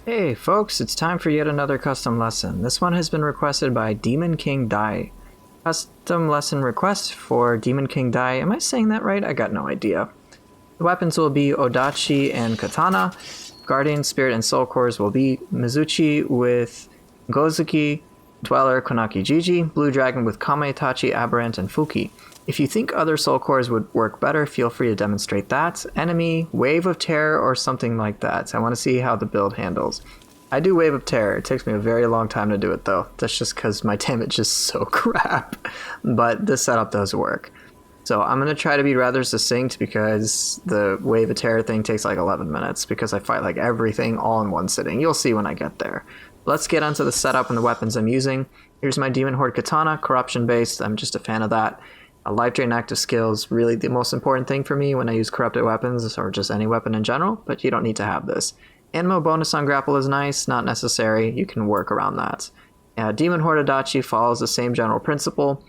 Hey folks, it's time for yet another custom lesson. This one has been requested by Demon King Dai. Custom lesson request for Demon King Dai. Am I saying that right? I got no idea. The weapons will be Odachi and Katana. Guardian, Spirit, and Soul Cores will be Mizuchi with Gozuki, Dweller, Konaki Jiji, Blue Dragon with Kamaitachi, Aberrant, and Fuki. If you think other Soul Cores would work better, feel free to demonstrate that. Enemy, Wave of Terror, or something like that. I want to see how the build handles. I do Wave of Terror. It takes me a very long time to do it though. That's just because my damage is so crap. But this setup does work. So I'm going to try to be rather succinct because the Wave of Terror thing takes like 11 minutes because I fight like everything all in one sitting. You'll see when I get there. Let's get onto the setup and the weapons I'm using. Here's my Demon Horde Katana, corruption based. I'm just a fan of that. A life drain active skill is really the most important thing for me when I use corrupted weapons or just any weapon in general, but you don't need to have this. Animo bonus on grapple is nice, not necessary. You can work around that. Demon Horde Odachi follows the same general principle.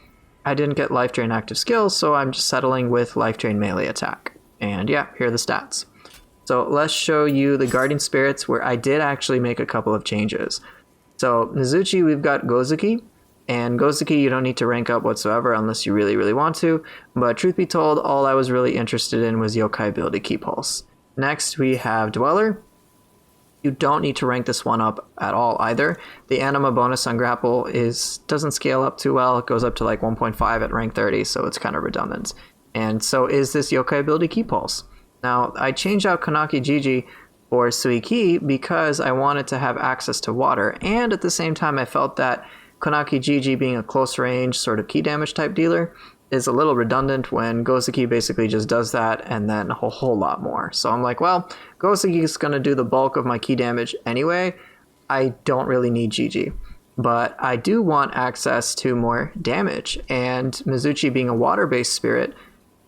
I didn't get life drain active skills, so I'm just settling with life drain melee attack. And yeah, here are the stats. So let's show you the Guardian Spirits where I did actually make a couple of changes. So Mizuchi, we've got Gozuki. And Gozuki, you don't need to rank up whatsoever unless you really, really want to. But truth be told, all I was really interested in was Yokai ability Key Pulse. Next, we have Dweller. You don't need to rank this one up at all either. The Anima bonus on grapple doesn't scale up too well. It goes up to like 1.5 at rank 30, so it's kind of redundant. And so is this Yokai ability Key Pulse. Now, I changed out Konaki Jiji for Suiki because I wanted to have access to water. And at the same time, I felt that Konaki Jiji being a close range sort of key damage type dealer is a little redundant when Gozuki basically just does that and then a whole lot more. So I'm like, well, Gozuki is going to do the bulk of my key damage anyway. I don't really need Jiji, but I do want access to more damage. And Mizuchi being a water-based spirit,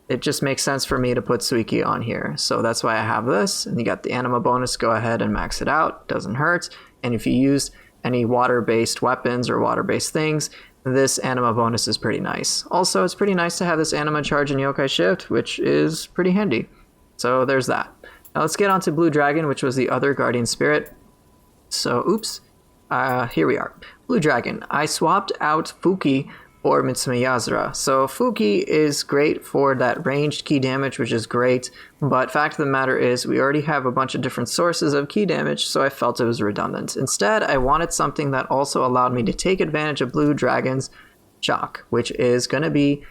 it just makes sense for me to put Suiki on here. So that's why I have this. And you got the Anima bonus, go ahead and max it out. Doesn't hurt. And if you use any water-based weapons or water-based things, this Anima bonus is pretty nice. Also, it's pretty nice to have this Anima charge in Yokai Shift, which is pretty handy. So there's that. Now let's get on to Blue Dragon, which was the other Guardian Spirit. So, here we are. Blue Dragon. I swapped out Fuki for Mitsume Yazura. So Fuki is great for that ranged key damage, which is great, but fact of the matter is we already have a bunch of different sources of key damage, so I felt it was redundant. Instead, I wanted something that also allowed me to take advantage of Blue Dragon's shock, which is going to be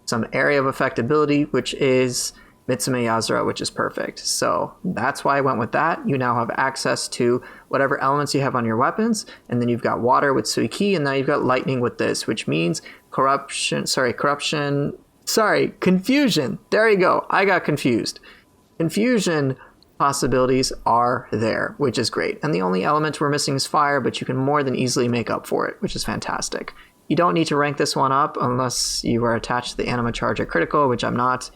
some area of effectability, which is Mitsume Yazura, which is perfect. So that's why I went with that. You now have access to whatever elements you have on your weapons, and then you've got water with Suiki, and now you've got lightning with this, which means confusion. There you go. I got confused. Confusion possibilities are there, which is great. And the only element we're missing is fire, but you can more than easily make up for it, which is fantastic. You don't need to rank this one up unless you are attached to the Anima charge at critical, which I'm not.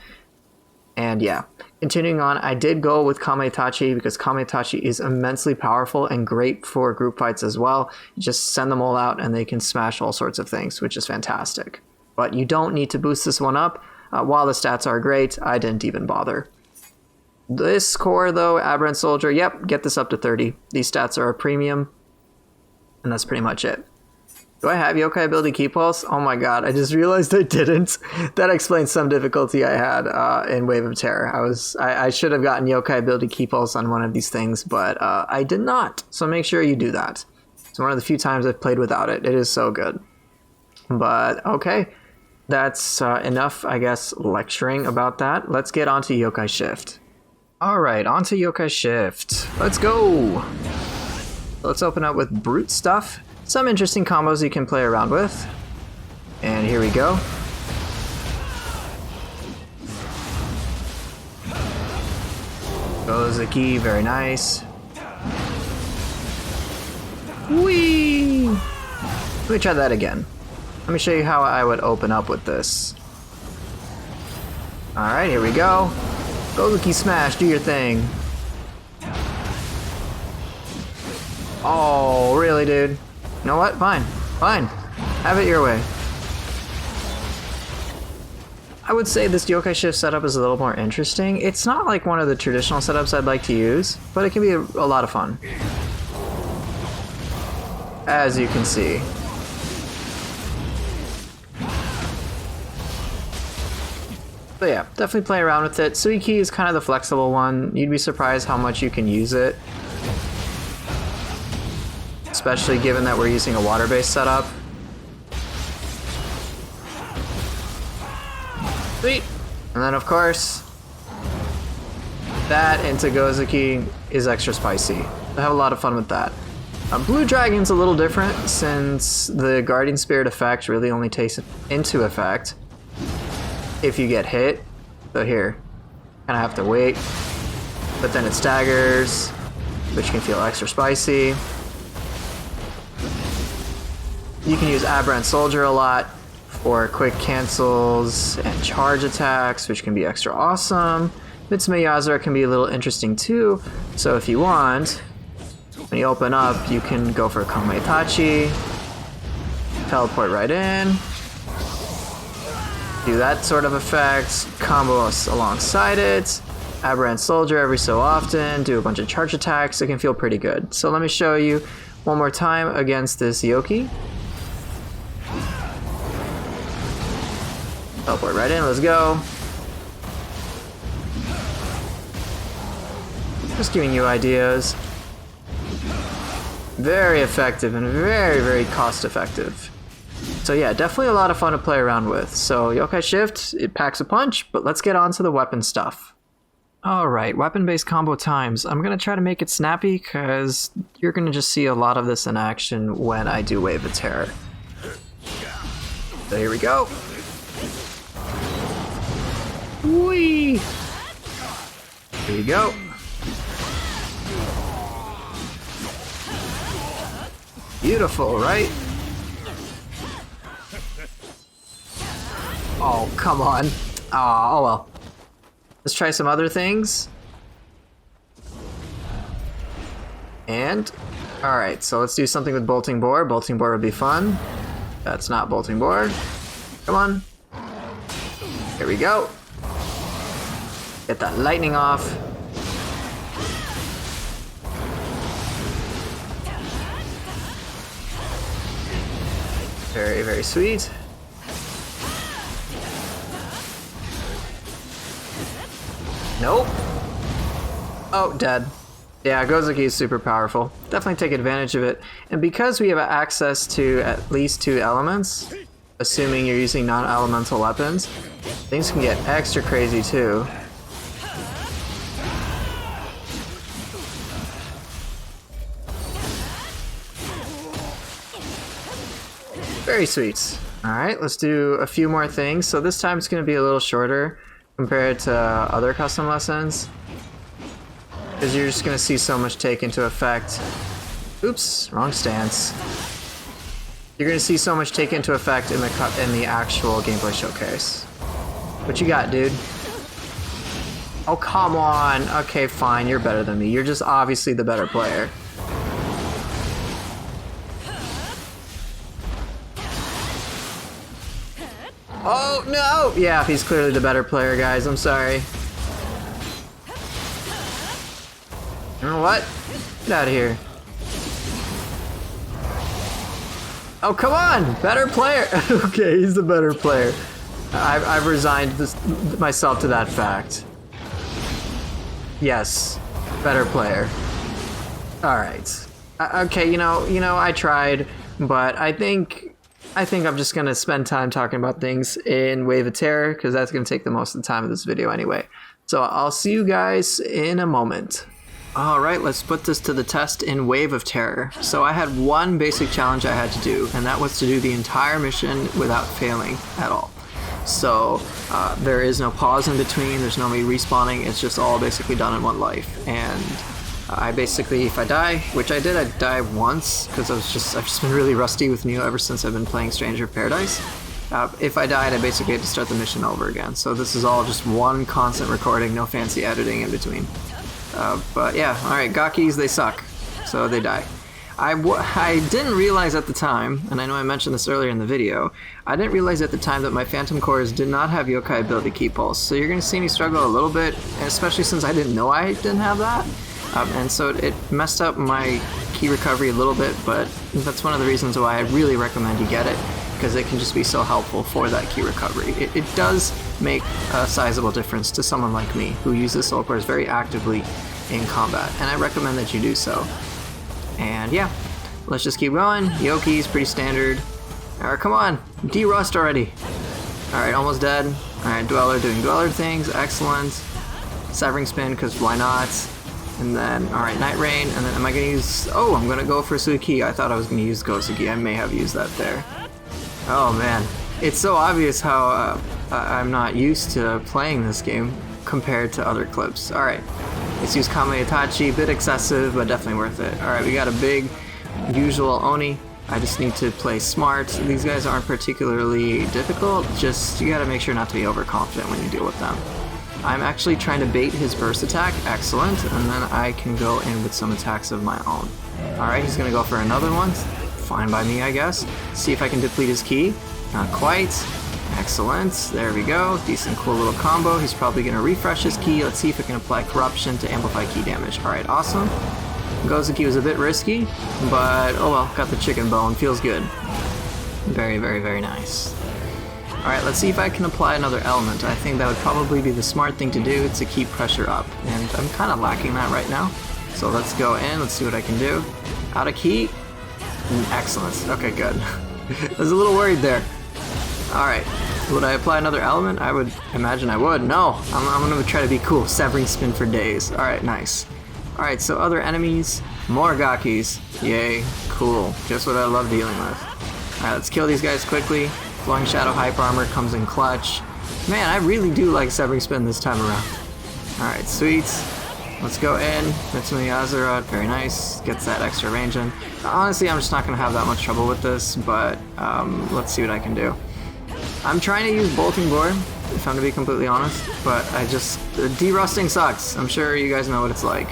And yeah, continuing on, I did go with Kamaitachi because Kamaitachi is immensely powerful and great for group fights as well. You just send them all out and they can smash all sorts of things, which is fantastic. But you don't need to boost this one up. While the stats are great, I didn't even bother. This core though, Aberrant Soldier, yep, get this up to 30. These stats are a premium, and that's pretty much it. Do I have Yokai ability Key Pulse? Oh my god, I just realized I didn't. That explains some difficulty I had in Wave of Terror. I should have gotten Yokai ability Key Pulse on one of these things, but I did not. So make sure you do that. It's one of the few times I've played without it. It is so good. But okay, that's enough, I guess, lecturing about that. Let's get on to Yokai Shift. Alright, on to Yokai Shift. Let's go! Let's open up with Brute stuff. Some interesting combos you can play around with. And here we go. Gozuki, very nice. Whee! Let me try that again. Let me show you how I would open up with this. Alright, here we go. Gozuki smash, do your thing. Oh, really, dude? You know what? Fine. Have it your way. I would say this Yokai Shift setup is a little more interesting. It's not like one of the traditional setups I'd like to use, but it can be a lot of fun. as you can see. But yeah, definitely play around with it. Suiki is kind of the flexible one. You'd be surprised how much you can use it. Especially given that we're using a water-based setup. Sweet! And then of course, that into Gozuki is extra spicy. I have a lot of fun with that. Blue Dragon's a little different since the Guardian Spirit effect really only takes into effect if you get hit. So here, kind of have to wait, but then it staggers, which can feel extra spicy. You can use Aberrant Soldier a lot for quick cancels and charge attacks, which can be extra awesome. Mitsume Yazura can be a little interesting too, so if you want, when you open up, you can go for Kamaitachi, teleport right in, do that sort of effect, combo us alongside it, Aberrant Soldier every so often, do a bunch of charge attacks. It can feel pretty good. So let me show you one more time against this Yokai. Teleport right in, let's go. Just giving you ideas. Very effective and very, very cost effective. So yeah, definitely a lot of fun to play around with. So Yokai Shift, it packs a punch, but let's get on to the weapon stuff. Alright, weapon-based combo times. I'm going to try to make it snappy because you're going to just see a lot of this in action when I do Wave of Terror. So here we go. Whee! Here we go. Beautiful, right? Oh, come on. Oh, well. Let's try some other things. And, alright, so let's do something with Bolting Boar. Bolting Boar would be fun. That's not Bolting Boar. Come on. Here we go. Get that lightning off. Very, very sweet. Nope. Oh, dead. Yeah, Gozuki is super powerful. Definitely take advantage of it. And because we have access to at least 2 elements, assuming you're using non-elemental weapons, things can get extra crazy too. Very sweet. Alright, let's do a few more things. So this time it's going to be a little shorter compared to other custom lessons, because you're just going to see so much take into effect. Oops, wrong stance. You're going to see so much take into effect in the actual gameplay showcase. What you got, dude? Oh, come on. Okay, fine, you're better than me. You're just obviously the better player. Oh, no! Yeah, he's clearly the better player, guys. I'm sorry. You know what? Get out of here. Oh, come on! Better player! Okay, he's the better player. I've resigned myself to that fact. Yes. Better player. Alright. Okay, you know, I tried, but I think I'm just gonna spend time talking about things in Wave of Terror, because that's gonna take the most of the time of this video anyway. So I'll see you guys in a moment. Alright, let's put this to the test in Wave of Terror. So I had one basic challenge I had to do, and that was to do the entire mission without failing at all. So there is no pause in between, there's no me respawning, it's just all basically done in one life. And I basically, if I die, which I did, I die once, because I've just been really rusty with Nioh ever since I've been playing Stranger of Paradise. If I died, I basically had to start the mission over again. So this is all just one constant recording, no fancy editing in between. But yeah, alright, Gakis, they suck, so they die. I didn't realize at the time, and I know I mentioned this earlier in the video, I didn't realize at the time that my Phantom Cores did not have Yokai ability Key Pulse, so you're going to see me struggle a little bit, especially since I didn't know I didn't have that. And so it messed up my key recovery a little bit, but that's one of the reasons why I really recommend you get it, because it can just be so helpful for that key recovery. It does make a sizable difference to someone like me who uses soul cores very actively in combat, and I recommend that you do so. And yeah, let's just keep going. Yoki's pretty standard. Alright, come on, de-rust already. Alright, almost dead. Alright, Dweller doing Dweller things, excellent. Severing Spin, because why not? And then, alright, Night Rain, and then am I going to use... Oh, I'm going to go for Suiki. I thought I was going to use Gozuki. I may have used that there. Oh man, it's so obvious how I'm not used to playing this game compared to other clips. Alright, let's use Kamaitachi, bit excessive, but definitely worth it. Alright, we got a big, usual Oni. I just need to play smart. These guys aren't particularly difficult, just you gotta make sure not to be overconfident when you deal with them. I'm actually trying to bait his burst attack, excellent, and then I can go in with some attacks of my own. Alright, he's gonna go for another one. Fine by me, I guess. See if I can deplete his ki. Not quite. Excellent. There we go. Decent, cool little combo. He's probably going to refresh his ki. Let's see if I can apply Corruption to amplify ki damage. Alright, awesome. Gozuki was a bit risky, but oh well, got the chicken bone. Feels good. Very, very, very nice. Alright, let's see if I can apply another element. I think that would probably be the smart thing to do to keep pressure up, and I'm kind of lacking that right now. So let's go in, let's see what I can do. Out of ki. Excellent. Okay, good. I was a little worried there. Alright, would I apply another element? I would imagine I would. No, I'm going to try to be cool. Severing Spin for days. Alright, nice. Alright, so other enemies. More Gakis. Yay, cool. Just what I love dealing with. Alright, let's kill these guys quickly. Flowing Shadow Hyper Armor comes in clutch. Man, I really do like Severing Spin this time around. Alright, sweet. Let's go in. Mitsume Yazura, very nice. Gets that extra range in. Honestly, I'm just not going to have that much trouble with this, but let's see what I can do. I'm trying to use Bolting Gore, if I'm to be completely honest, but de-rusting sucks. I'm sure you guys know what it's like.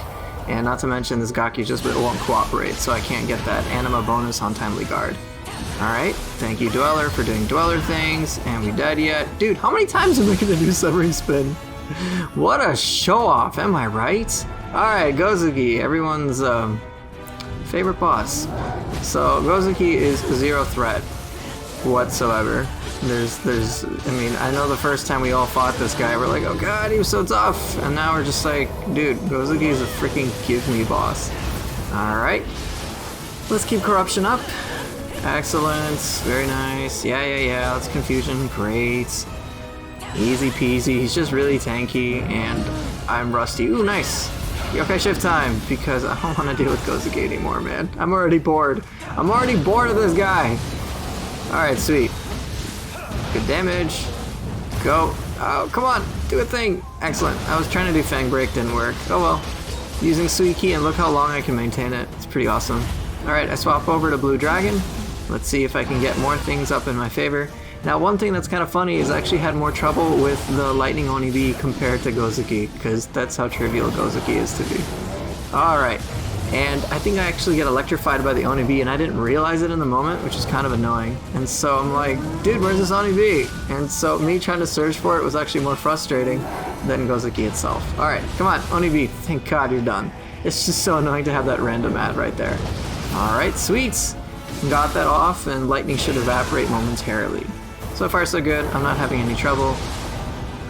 And not to mention, this Gaki just won't cooperate, so I can't get that Anima bonus on Timely Guard. Alright, thank you Dweller for doing Dweller things, and we dead yet? Dude, how many times am I going to do Severing Spin? What a show-off, am I right? Alright, Gozuki, everyone's favorite boss. So, Gozuki is zero threat whatsoever. I mean, I know the first time we all fought this guy, we're like, oh god, he was so tough. And now we're just like, dude, Gozuki is a freaking give-me boss. Alright. Let's keep Corruption up. Excellent. Very nice. Yeah. That's Confusion. Great. Easy peasy. He's just really tanky, and I'm rusty. Ooh, nice. Yokai Shift time, because I don't want to deal with Gozuki anymore, man. I'm already bored. I'm already bored of this guy. Alright, sweet. Good damage. Go. Oh, come on. Do a thing. Excellent. I was trying to do Fang Break, didn't work. Oh well. Using Suiki, and look how long I can maintain it. It's pretty awesome. Alright, I swap over to Blue Dragon. Let's see if I can get more things up in my favor. Now, one thing that's kind of funny is I actually had more trouble with the Lightning Onibi compared to Gozuki, because that's how trivial Gozuki is to be. Alright, and I think I actually get electrified by the Onibi, and I didn't realize it in the moment, which is kind of annoying. And so I'm like, dude, where's this Onibi? And so me trying to search for it was actually more frustrating than Gozuki itself. Alright, come on, Onibi, thank god you're done. It's just so annoying to have that random ad right there. Alright, sweet! Got that off, and lightning should evaporate momentarily. So far so good, I'm not having any trouble.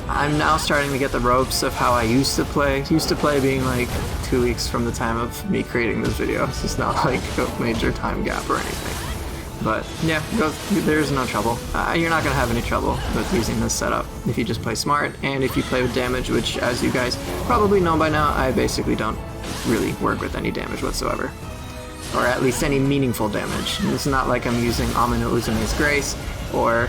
I'm now starting to get the ropes of how I used to play. Used to play being like 2 weeks from the time of me creating this video. So it's not like a major time gap or anything. But yeah, there's no trouble. You're not going to have any trouble with using this setup if you just play smart, and if you play with damage, which as you guys probably know by now, I basically don't really work with any damage whatsoever. Or at least any meaningful damage. It's not like I'm using Amino Uzume's Grace or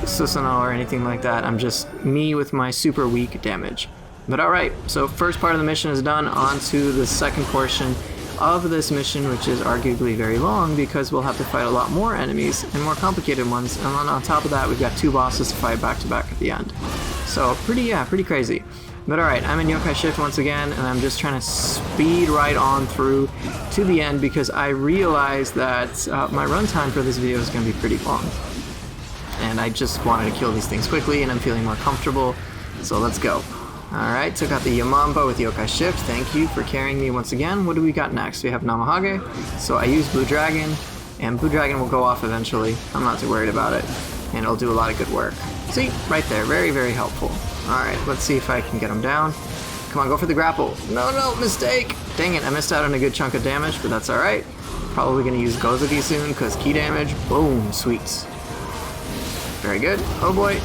Susanoo or anything like that. I'm just me with my super weak damage. But alright, so first part of the mission is done. On to the second portion of this mission, which is arguably very long because we'll have to fight a lot more enemies and more complicated ones. And then on top of that, we've got 2 bosses to fight back to back at the end. So pretty crazy. But alright, I'm in Yokai Shift once again, and I'm just trying to speed right on through to the end because I realized that my runtime for this video is going to be pretty long. And I just wanted to kill these things quickly, and I'm feeling more comfortable, so let's go. Alright, took out the Yamamba with Yokai Shift. Thank you for carrying me once again. What do we got next? We have Namahage. So I use Blue Dragon, and Blue Dragon will go off eventually. I'm not too worried about it, and it'll do a lot of good work. See? Right there. Very, very helpful. Alright, let's see if I can get him down. Come on, go for the grapple. No, mistake! Dang it, I missed out on a good chunk of damage, but that's alright. Probably going to use Gozuki soon, because key damage. Boom, sweet. Very good. Oh boy.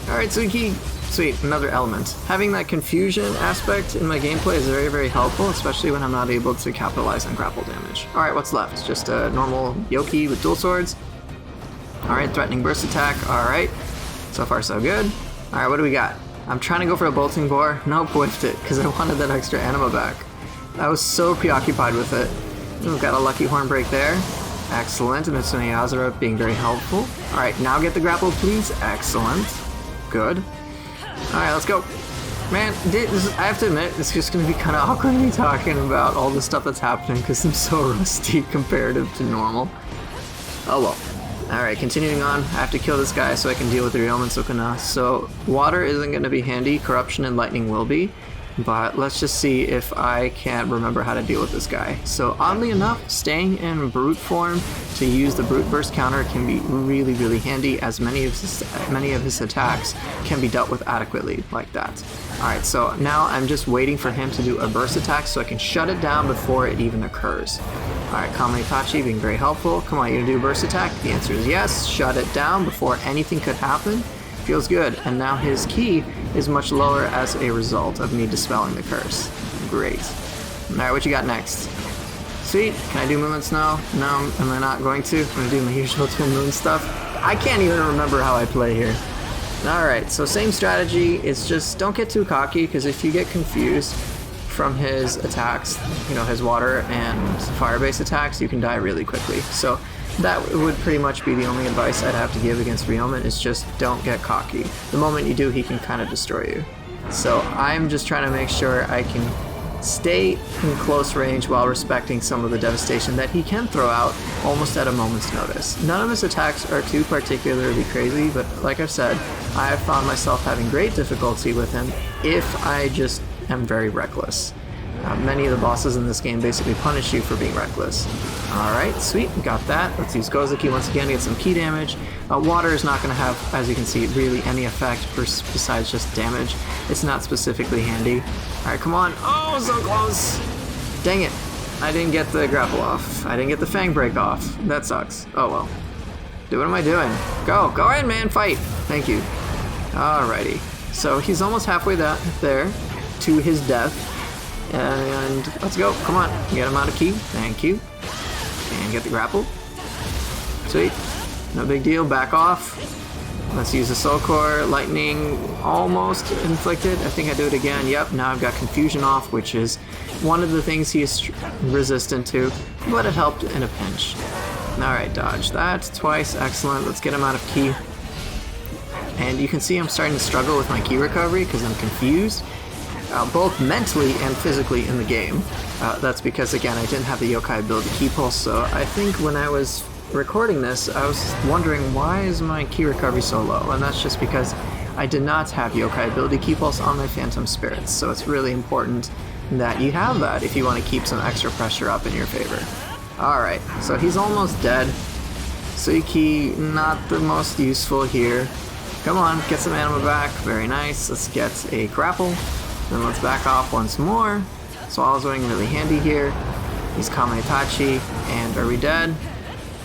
Alright, Suiki. Sweet, another element. Having that confusion aspect in my gameplay is very, very helpful, especially when I'm not able to capitalize on grapple damage. Alright, what's left? Just a normal Yoki with dual swords. Alright, threatening burst attack. Alright. So far, so good. Alright, what do we got? I'm trying to go for a bolting boar. Nope, whiffed it, because I wanted that extra anima back. I was so preoccupied with it. We've got a lucky horn break there. Excellent. Mitsume Yazura being very helpful. Alright, now get the grapple, please. Excellent. Good. Alright, let's go. Man, I have to admit, it's just going to be kind of awkward me talking about all the stuff that's happening because I'm so rusty comparative to normal. Oh well. Alright, continuing on. I have to kill this guy so I can deal with the Ryomen Sukuna. So, water isn't going to be handy. Corruption and lightning will be. But let's just see if I can remember how to deal with this guy. So oddly enough, staying in brute form to use the brute burst counter can be really, really handy, as many of his attacks can be dealt with adequately like that. Alright, so now I'm just waiting for him to do a burst attack so I can shut it down before it even occurs. Alright, Kamaitachi being very helpful. Come on, you gonna do a burst attack? The answer is yes. Shut it down before anything could happen. Feels good, and now his ki is much lower as a result of me dispelling the curse. Great. Alright, what you got next? Sweet. Can I do movements now? No, am I not going to? I'm gonna do my usual twin moon stuff. I can't even remember how I play here. Alright, so same strategy, it's just don't get too cocky, because if you get confused from his attacks, you know, his water and fire-based attacks, you can die really quickly. So that would pretty much be the only advice I'd have to give against Ryomen, is just don't get cocky. The moment you do, he can kind of destroy you. So I'm just trying to make sure I can stay in close range while respecting some of the devastation that he can throw out almost at a moment's notice. None of his attacks are too particularly crazy, but like I've said, I have found myself having great difficulty with him if I just am very reckless. Many of the bosses in this game basically punish you for being reckless. Alright, sweet, got that. Let's use Gozuki once again to get some ki damage. Water is not going to have, as you can see, really any effect besides just damage. It's not specifically handy. Alright, come on. Oh, so close! Dang it. I didn't get the grapple off. I didn't get the fang break off. That sucks. Oh well. Dude, what am I doing? Go in, man, fight! Thank you. Alrighty. So he's almost halfway there to his death. And let's go. Come on. Get him out of ki. Thank you. And get the grapple. Sweet. No big deal. Back off. Let's use the Soul Core. Lightning almost inflicted. I think I do it again. Yep. Now I've got Confusion off, which is one of the things he is resistant to, but it helped in a pinch. Alright, dodge that twice. Excellent. Let's get him out of ki. And you can see I'm starting to struggle with my ki recovery because I'm confused. Both mentally and physically in the game. That's because, again, I didn't have the yokai ability ki pulse, so I think when I was recording this, I was wondering why is my ki recovery so low, and that's just because I did not have yokai ability ki pulse on my phantom spirits, so it's really important that you have that if you want to keep some extra pressure up in your favor. Alright, so he's almost dead. Suiki, not the most useful here. Come on, get some anima back. Very nice. Let's get a grapple. Then let's back off once more. Swallowing really handy here. He's Kamaitachi, and are we dead?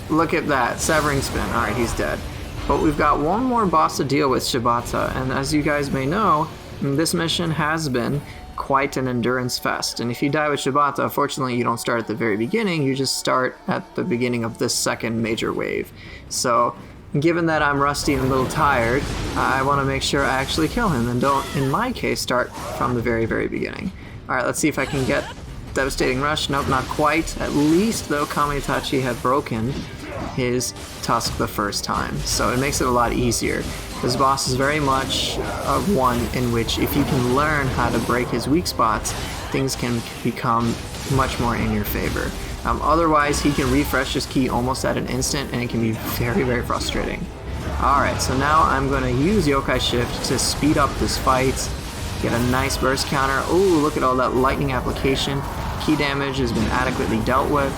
Look at that, severing spin. Alright, he's dead. But we've got one more boss to deal with, Shibata, and as you guys may know, this mission has been quite an endurance fest. And if you die with Shibata, unfortunately you don't start at the very beginning, you just start at the beginning of this second major wave. So, given that I'm rusty and a little tired, I want to make sure I actually kill him and don't, in my case, start from the very, very beginning. Alright, let's see if I can get Devastating Rush. Nope, not quite. At least, though, Kamaitachi had broken his tusk the first time, so it makes it a lot easier. This boss is very much one in which if you can learn how to break his weak spots, things can become much more in your favor. Otherwise, he can refresh his ki almost at an instant, and it can be very, very frustrating. Alright, so now I'm going to use Yokai Shift to speed up this fight. Get a nice burst counter. Ooh, look at all that lightning application. Key damage has been adequately dealt with.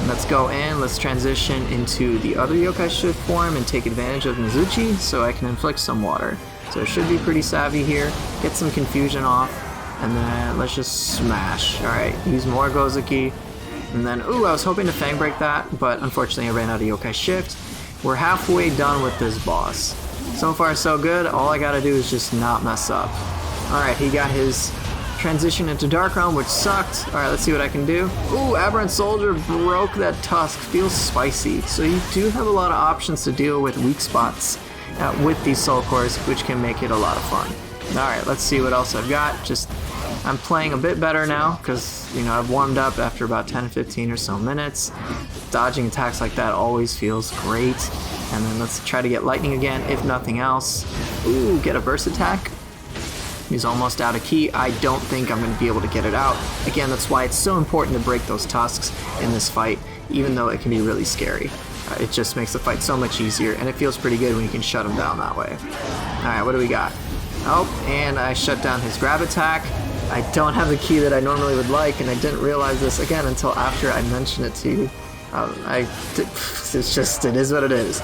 Let's go in, let's transition into the other Yokai Shift form and take advantage of Mizuchi so I can inflict some water. So I should be pretty savvy here, get some confusion off, and then let's just smash. Alright, use more Gozuki, and then, ooh, I was hoping to Fang Break that, but unfortunately I ran out of Yokai Shift. We're halfway done with this boss. So far so good, all I gotta do is just not mess up. Alright, he got his transition into Dark Realm, which sucked. Alright, let's see what I can do. Ooh, Aberrant Soldier broke that tusk. Feels spicy. So you do have a lot of options to deal with weak spots with these soul cores, which can make it a lot of fun. Alright, let's see what else I've got. I'm playing a bit better now, because, you know, I've warmed up after about 10-15 or so minutes. Dodging attacks like that always feels great. And then let's try to get lightning again, if nothing else. Ooh, get a burst attack. He's almost out of key. I don't think I'm going to be able to get it out. Again, that's why it's so important to break those tusks in this fight, even though it can be really scary. It just makes the fight so much easier, and it feels pretty good when you can shut him down that way. Alright, what do we got? Oh, and I shut down his grab attack. I don't have the key that I normally would like, and I didn't realize this, again, until after I mentioned it to you. It is what it is.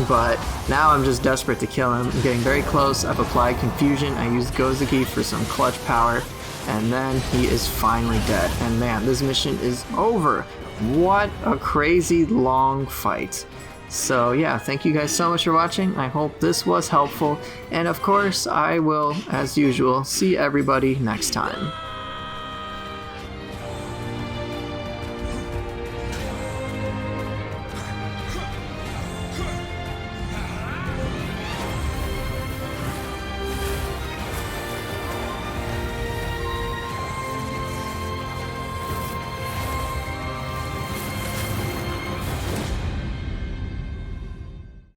But now I'm just desperate to kill him. I'm getting very close. I've applied confusion. I used Gozuki for some clutch power. And then he is finally dead. And man, this mission is over. What a crazy long fight. So yeah, thank you guys so much for watching. I hope this was helpful. And of course, I will, as usual, see everybody next time.